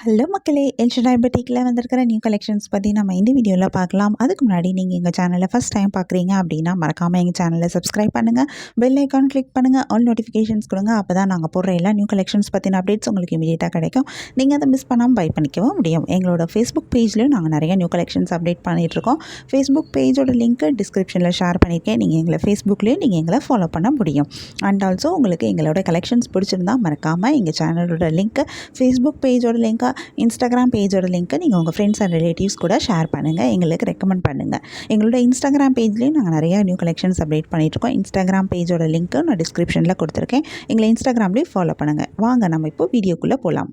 Hello மக்களே, El Shaddai பொட்டிக்கில் வந்திருக்கிற new collections பற்றி நம்ம இந்த வீடியோவில் பார்க்கலாம். அதுக்கு முன்னாடி நீங்கள் எங்கள் சேனலை ஃபஸ்ட் டைம் பார்க்குறீங்க அப்படின்னா மறக்காமல் எங்கள் சேனலை சப்ஸ்கிரைப் பண்ணுங்கள், பெல் ஐக்கான் கிளிக் பண்ணுங்கள், ஆல் நோட்டிஃபிகேஷன்ஸ் கொடுங்க. அப்போ தான் நாங்கள் போடுற எல்லா நியூ கலெக்ஷன்ஸ் பற்றின அப்டேட்ஸ் உங்களுக்கு இமீடியட்டாக கிடைக்கும். நீங்கள் அதை மிஸ் பண்ணாமல் பை பண்ணிக்கவும் முடியும். எங்களோட ஃபேஸ்புக் பேஜ்லேயும் நாங்கள் நிறைய நியூ கலெக்ஷன்ஸ் அப்டேட் பண்ணிகிட்ருக்கோம். ஃபேஸ்புக் பேஜோட லிங்க்கு டிஸ்கிரிப்ஷனில் ஷேர் பண்ணியிருக்கேன். நீங்கள் எங்களை ஃபேஸ்புக்லேயும் நீங்கள் எங்களை ஃபாலோ பண்ண முடியும். அண்ட் ஆல்சோ உங்களுக்கு எங்களோட கலெக்ஷன்ஸ் பிடிச்சிருந்தா மறக்காமல் எங்கள் சேனலோட லிங்க்கு, ஃபேஸ்புக் பேஜோட லிங்க்கை, இன்ஸ்டாகிராம் பேஜோட லிங்க்கை நீங்கள் உங்கள் ஃப்ரெண்ட்ஸ் அண்ட் ரிலேட்டிவ்ஸ் கூட ஷேர் பண்ணுங்கள், எங்களுக்கு ரெக்கமெண்ட் பண்ணுங்கள். எங்களோட இன்ஸ்டாகிராம் பேஜ்லேயும் நாங்கள் நிறையா நியூ கலெக்ஷன்ஸ் அப்டேட் பண்ணிகிட்ருக்கோம். இன்ஸ்டாகிராம் பேஜோட லிங்க்கு நான் டிஸ்கிரிப்ஷனில் கொடுத்துருக்கேன். எங்களை இன்ஸ்டாகிராம்லேயும் ஃபாலோ பண்ணுங்கள். வாங்க நம்ம இப்போ வீடியோக்குள்ளே போகலாம்.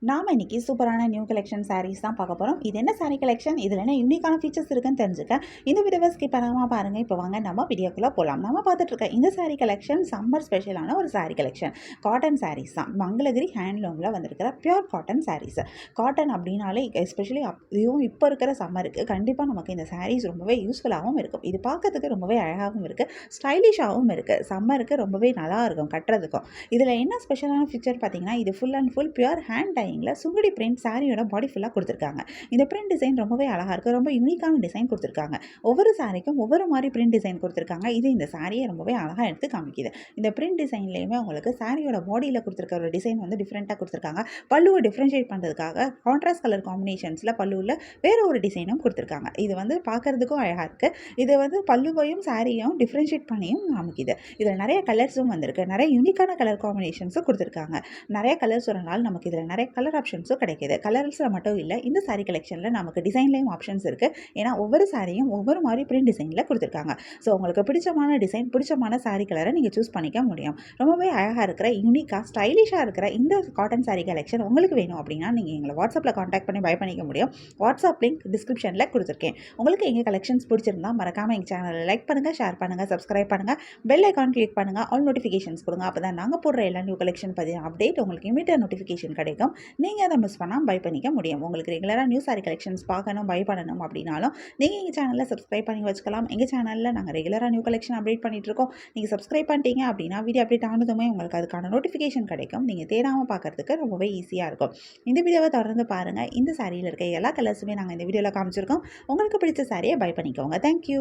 நாம் இன்றைக்கி சூப்பரான நியூ கலெக்ஷன் சாரீஸ் தான் பார்க்க போகிறோம். இது என்ன சாரீ கலெக்ஷன், இதில் என்ன யூனிக்கான ஃபீச்சர்ஸ் இருக்குன்னு தெரிஞ்சுக்க இந்த வீடியோவை ஸ்கிப் பண்ணாமல் பாருங்கள். இப்போ வாங்க நம்ம வீடியோக்குள்ளே போகலாம். நம்ம பார்த்துட்ருக்க இந்த சாரீ கலெக்ஷன் சம்மர் ஸ்பெஷலான ஒரு சாரீ கலெக்ஷன். காட்டன் சாரீஸ் தான். மங்களகிரி ஹேண்ட்லூமில் வந்திருக்கிற பியூர் காட்டன் சாரீஸ். காட்டன் அப்படின்னாலே எஸ்பெஷலி இதுவும் இப்போ இருக்கிற சம்மருக்கு கண்டிப்பாக நமக்கு இந்த சாரீஸ் ரொம்பவே யூஸ்ஃபுல்லாகவும் இருக்கும். இது பார்க்கறதுக்கு ரொம்பவே அழகாகவும் இருக்குது, ஸ்டைலிஷாகவும் இருக்குது. சம்மருக்கு ரொம்பவே நல்லா இருக்கும் கட்டுறதுக்கும். இதில் என்ன ஸ்பெஷலான ஃபீச்சர் பார்த்தீங்கன்னா, இது full and full pure hand டையிங்கில் சுங்குடி பிரிண்ட் சாரியோட பாடி ஃபுல்லாக கொடுத்துருக்காங்க. இந்த பிரிண்ட் டிசைன் ரொம்பவே அழகாக இருக்குது. ரொம்ப யூனிக்கான டிசைன் கொடுத்துருக்காங்க. ஒவ்வொரு சாரிக்கும் ஒவ்வொரு மாதிரி பிரிண்ட் டிசைன் கொடுத்துருக்காங்க. இது இந்த சாரியை ரொம்பவே அழகாக எடுத்து காமிக்குது. இந்த பிரிண்ட் டிசைன்லேயுமே உங்களுக்கு சாரியோட பாடியில் கொடுத்துருக்க ஒரு டிசைன் வந்து டிஃப்ரெண்ட்டாக கொடுத்துருக்காங்க. பல்லுவை டிஃப்ரென்ஷியேட் பண்ணுறதுக்காக கான்ட்ராஸ்ட் கலர் காம்பினேஷன்ஸில் பல்லுவில் வேறு ஒரு டிசைனும் கொடுத்துருக்காங்க. இது வந்து பார்க்குறதுக்கும் அழகாக இருக்குது. இது வந்து பல்லுவையும் சாரியும் டிஃப்ரென்ஷியேட் பண்ணியும் காமிக்குது. இதில் நிறைய கலர்ஸும் வந்திருக்கு. நிறைய யூனிக்கான கலர் காம்பினேஷன்ஸும் கொடுத்துருக்காங்க. நிறைய கலர்ஸ் வரனால நமக்கு இதில் நிறைய கலர் ஆப்ஷன்ஸும் கிடைக்கிது. கலர்ஸில் மட்டும் இல்லை, இந்த சாரீ கலெக்ஷனில் நமக்கு டிசைன்லேயும் ஆப்ஷன்ஸ் இருக்குது. ஏன்னா ஒவ்வொரு சாரியும் ஒவ்வொரு மாதிரி பிரிண்ட் டிசைனில் கொடுத்துருக்காங்க. ஸோ உங்களுக்கு பிடிச்சமான டிசைன், பிடிச்சமான சாரீ கலரை நீங்கள் சூஸ் பண்ணிக்க முடியும். ரொம்பவே அழகாக இருக்கிற, யூனிக்காக ஸ்டைலிஷாக இருக்கிற இந்த காட்டன் சாரீ கலெக்ஷன் உங்களுக்கு வேணும் அப்படின்னா நீங்கள் எங்களை வாட்ஸ்அப்பில் காண்டாக்ட் பண்ணி பை பண்ணிக்க முடியும். வாட்ஸ்அப் லிங்க் டிஸ்கிரிப்ஷனில் கொடுத்துருக்கேன். உங்களுக்கு எங்கள் கலெக்ஷன்ஸ் பிடிச்சிருந்தா மறக்காமல் எங்கள் சேனலை லைக் பண்ணுங்கள், ஷேர் பண்ணுங்கள், சப்ஸ்கிரைப் பண்ணுங்கள், பெல் ஐக்கான் கிளிக் பண்ணுங்கள், ஆல் நோட்டிஃபிகேஷன்ஸ் கொடுங்க. அப்போ தான் நாங்கள் போடுற எல்லா நியூ கலெக்ஷன் பற்றி அப்டேட் உங்களுக்கு இமீடியட் நோட்டிஃபிகேஷன் கிடைக்கும். நீங்கள் அதை மிஸ் பண்ணால் பை பண்ணிக்க முடியும். உங்களுக்கு ரெகுலராக நியூ சாரீ கலெக்ஷன்ஸ் பார்க்கணும், பை பண்ணணும் அப்படின்னாலும் நீங்கள் எங்கள் சேனலில் சப்ஸ்கிரைப் பண்ணி வச்சுக்கலாம். எங்கள் சேனலில் நாங்கள் ரெகுலராக நியூ கலெக்ஷன் அப்டேட் பண்ணிகிட்ருக்கோம். நீங்கள் சப்ஸ்கிரைப் பண்ணிட்டீங்க அப்படின்னா வீடியோ அப்டேட் ஆனதுமே உங்களுக்கு அதுக்கான நோட்டிஃபிகேஷன் கிடைக்கும். நீங்கள் தேடாமல் பார்க்குறதுக்கு ரொம்பவே ஈஸியாக இருக்கும். இந்த வீடியோவை தொடர்ந்து பாருங்கள். இந்த சாரியில் இருக்க எல்லா கலர்ஸுமே நாங்கள் இந்த வீடியோவில் காமிச்சிருக்கோம். உங்களுக்கு பிடிச்ச சாரியை பை பண்ணிக்கோங்க. தேங்க்யூ.